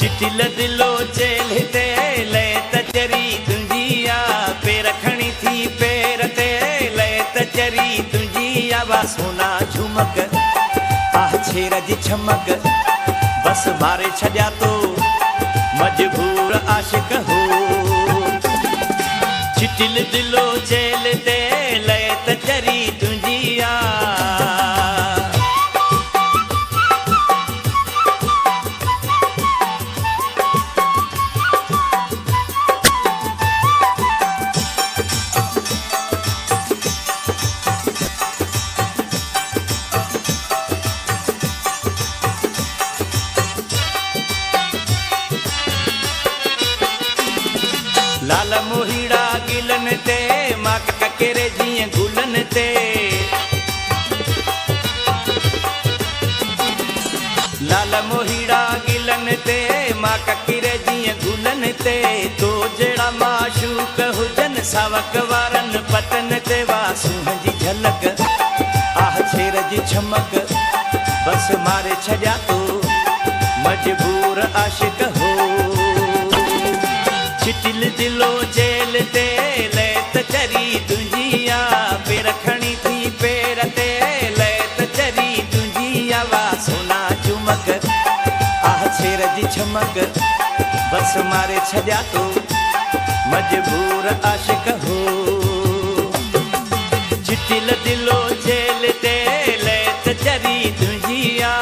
चिटिल दिलो जेल ते ले तचरी तुंजिया पेर खणी थी पेर ते ले तचरी तुंजिया वा सोना झुमक आह छेर जी छमक बस मारे छॾिया तो मजबूर आशिक हो। चिटिल दिलो जेल ते ले तचरी तुंजिया लाल मोहीड़ा गिलन ते मां ककेरे जीअं गुलन ते लाल मोहीड़ा गिलन ते मां ककेरे जीअं गुलन ते तो जहिड़ा माशूक हुजन सावक वारन पतन ते वा सूंह जी झलक आह छेर जी छमक बस मारे छॾिया तो मजबूर आशिक हो। चिटिल दिलो जेल ते ले तचरी तुंजिया पेर खणी थी पेर ते ले तचरी तुंजिया वा सोना झुमक आह छेर जी छमक बस मारे छॾिया तो मजबूर आशिक हो। चिटिल दिलो जेल ते ले तचरी तुंजिया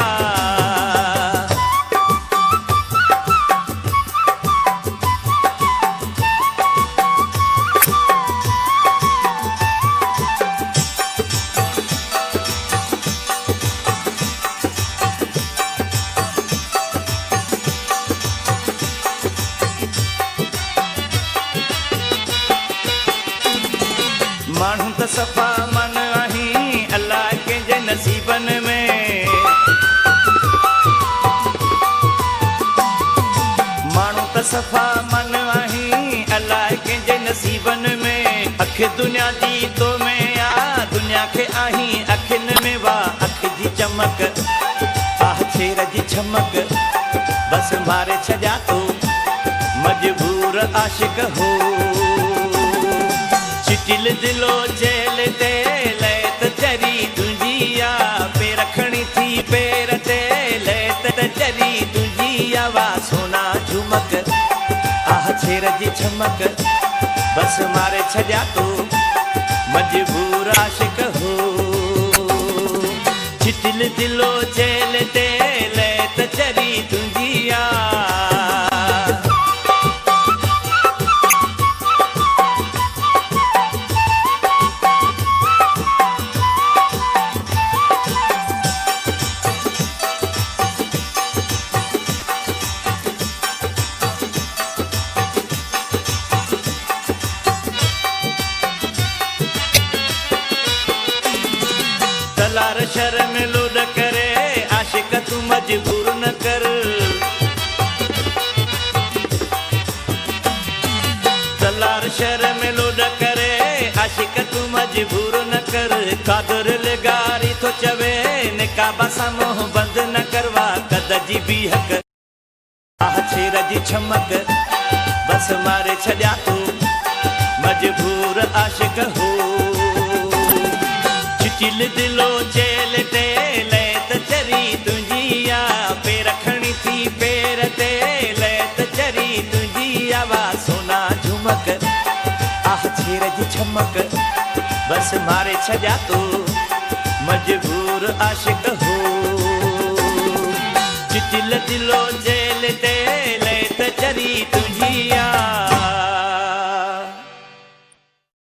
माण्हू त सफ़ा मन आहीं अलाह कंहिंजे नसीबन में माण्हू त सफ़ा मन आहीं अलाह कंहिंजे नसीबन में अख दुनिया जी तो में आ दुनिया खे आहीं अखियुनि में वा अख जी चमक आह छेर जी छमक बस मारे छॾिया तो मजबूर आशिक हो। चिटिल दिलो जेल ते ले तचरी तुंजिया पेर खणी थी पेर ते ले तचरी तुंजिया वा सोना झुमक आह छेर जी छमक बस मारे छॾिया तो मजबूर आशिक हो। चिटिल दिलो जेल ते ले तचरी तुंजिया तलार शर्म लोड करे आशिक तू मजबूर न कर तलार शर्म लोड करे आशिक तू मजबूर न कर कादर लगारी तो चवे निकाबा सा मोह बंद न करवा कद जी भी हक आह छेर जी छमक बस मारे छॾिया तो मजबूर आशिक हो। चिटिल दिलो जेल ते ले तचरी तुंजिया पेर खणी थी पेर ते ले तचरी तुंजिया वा सोना झुमक आह छेर जी छमक बस मारे छॾिया तो मजबूर आशिक हो। चिटिल दिलो